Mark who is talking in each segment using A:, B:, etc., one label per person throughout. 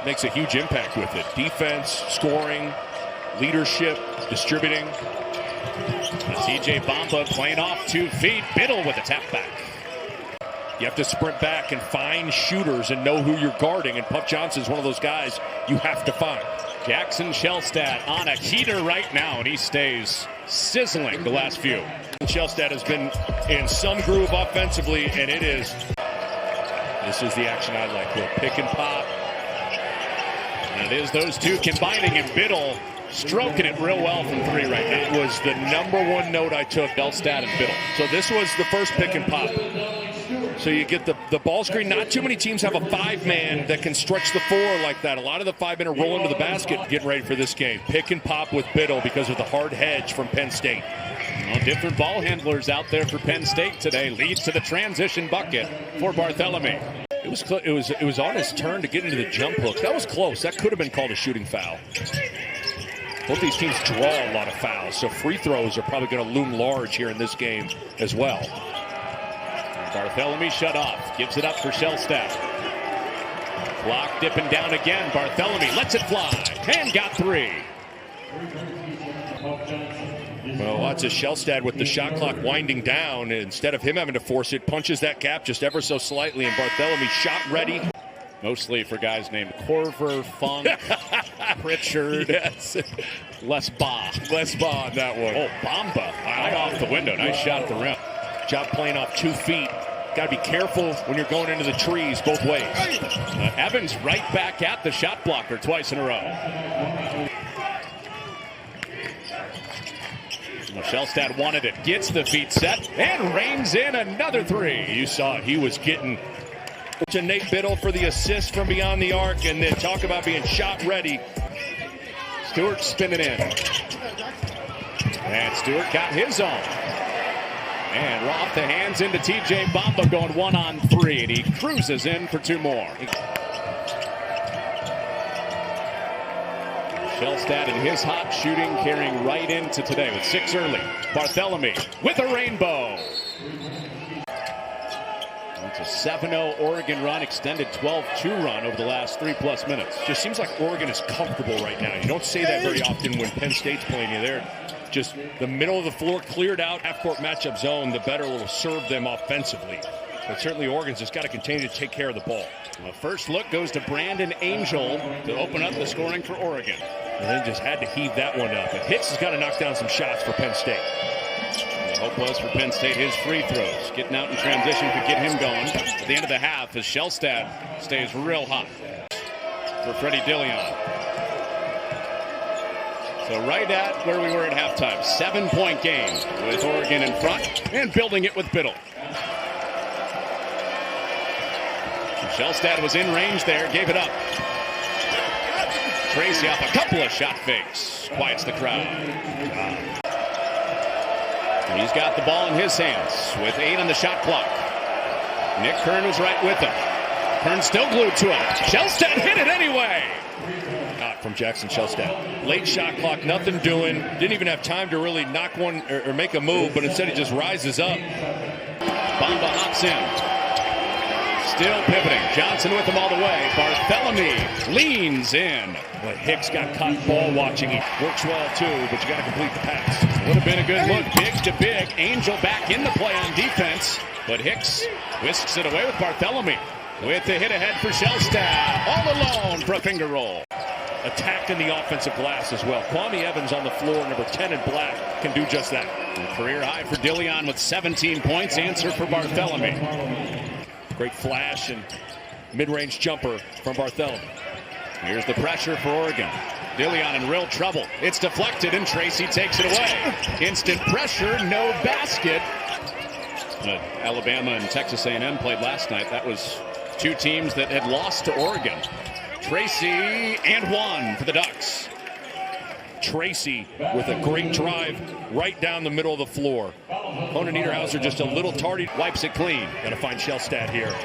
A: makes a huge impact with it. Defense, scoring, leadership, distributing.
B: TJ Bamba playing off 2 feet. Biddle with a tap back.
A: You have to sprint back and find shooters and know who you're guarding, and Puff Johnson's one of those guys you have to find.
B: Jackson Shellstat on a heater right now, and he stays sizzling the last few.
A: Shellstat has been in some groove offensively, and this is the action I like. We'll pick and pop.
B: And it is those two combining, and Biddle stroking it real well from 3 right now.
A: It was the #1 note I took,
B: Shellstat and Biddle.
A: So this was the first pick and pop. So you get the ball screen. Not too many teams have a 5-man that can stretch the 4 like that. A lot of the 5-men are rolling to the basket, getting ready for this game. Pick and pop with Biddle because of the hard hedge from Penn State.
B: Well, different ball handlers out there for Penn State today. Leads to the transition bucket for Bartholomew.
A: It was on his turn to get into the jump hook. That was close. That could have been called a shooting foul. Both these teams draw a lot of fouls, so free throws are probably going to loom large here in this game as well.
B: Bartholomew shut off. Gives it up for Shellstat. Clock dipping down again. Bartholomew lets it fly. And got 3.
A: Well, lots of Shellstat with the shot clock winding down. Instead of him having to force it, punches that gap just ever so slightly, and Bartholomew shot ready.
B: Mostly for guys named Corver, Funk, Pritchard,
A: yes.
B: Les Ba.
A: Les Ba on that one.
B: Oh, Bamba. Right off the window. Nice shot at the rim.
A: Job playing off 2 feet. Got to be careful when you're going into the trees both ways.
B: Evans right back at the shot blocker twice in a row. Shellstat wanted it. Gets the feet set and reins in another 3.
A: You saw it. He was getting to Nate Biddle for the assist from beyond the arc, and then talk about being shot ready.
B: Stewart spinning in. And Stewart got his own. And off the hands into TJ Bamba going 1-on-3, and he cruises in for 2 more. Shellstat and his hot shooting carrying right into today with 6 early. Bartholomew with a rainbow. It's a 7-0 Oregon run, extended 12-2 run over the last 3+ minutes.
A: Just seems like Oregon is comfortable right now. You don't say that very often when Penn State's playing you. They're just the middle of the floor cleared out, half-court matchup zone. The better will serve them offensively. But certainly Oregon's just got to continue to take care of the ball.
B: Well, first look goes to Brandon Angel to open up the scoring for Oregon.
A: And then just had to heave that one up. But Hicks has got to knock down some shots for Penn State.
B: The hope was for Penn State, his free throws. Getting out in transition could get him going. At the end of the half, as Shellstat stays real hot for Freddie Dillion. So right at where we were at halftime. 7-point game with Oregon in front and building it with Biddle. Shellstat was in range there, gave it up. Tracy off a couple of shot fakes. Quiets the crowd. He's got the ball in his hands with 8 on the shot clock. Nick Kern was right with him. Kern still glued to him. Shellstat hit it anyway.
A: Not from Jackson Shellstat. Late shot clock, nothing doing. Didn't even have time to really knock one or make a move, but instead he just rises up.
B: Bamba hops in. Still pivoting. Johnson with him all the way. Bartholomew leans in.
A: But Hicks got caught ball watching. He works well too, but you got to complete the pass.
B: Would have been a good look. Big to big. Angel back in the play on defense. But Hicks whisks it away with Bartholomew. With the hit ahead for Shellstat. All alone for a finger roll.
A: Attacked in the offensive glass as well. Kwame Evans on the floor, number 10 in black, can do just that.
B: Career high for Dillion with 17 points. Answer for Bartholomew.
A: Great flash and mid-range jumper from Bartholomew.
B: Here's the pressure for Oregon. Dillion in real trouble. It's deflected and Tracy takes it away. Instant pressure, no basket. Alabama and Texas A&M played last night. That was 2 teams that had lost to Oregon. Tracy and 1 for the Ducks.
A: Tracy with a great drive right down the middle of the floor. Kona Niederhauser just a little tardy.
B: Wipes it clean.
A: Got to find Shellstat here.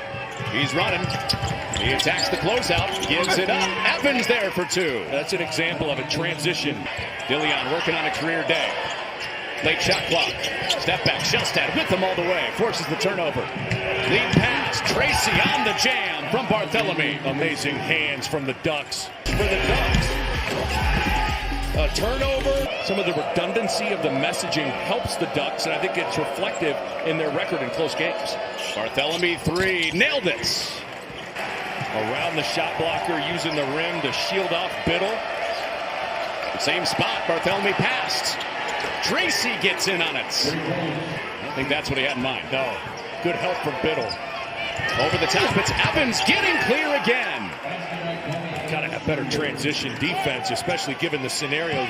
B: He's running. He attacks the closeout. Gives it up. Evans there for 2.
A: That's an example of a transition.
B: Dillion working on a career day. Late shot clock. Step back. Shellstat with them all the way. Forces the turnover. Lead pass Tracy on the jam from Bartholomew.
A: Amazing hands from the Ducks. For the Ducks. A turnover. Some of the redundancy of the messaging helps the Ducks, and I think it's reflective in their record in close games.
B: Bartholomew three. Nailed it.
A: Around the shot blocker, using the rim to shield off Biddle.
B: Same spot. Bartholomew passed. Tracy gets in on it. I don't think that's what he had in mind.
A: No. Good help from Biddle.
B: Over the top, it's Evans getting clear again.
A: Gotta have better transition defense, especially given the scenario.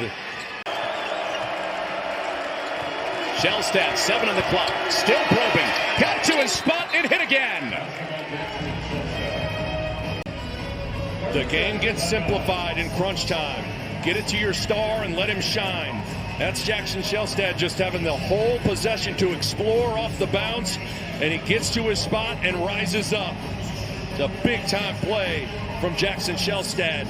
B: Shellstat, 7 on the clock. Still probing. Got to his spot. It hit again.
A: The game gets simplified in crunch time. Get it to your star and let him shine. That's Jackson Shellstat just having the whole possession to explore off the bounce, and he gets to his spot and rises up. It's a big-time play from Jackson Shellstat.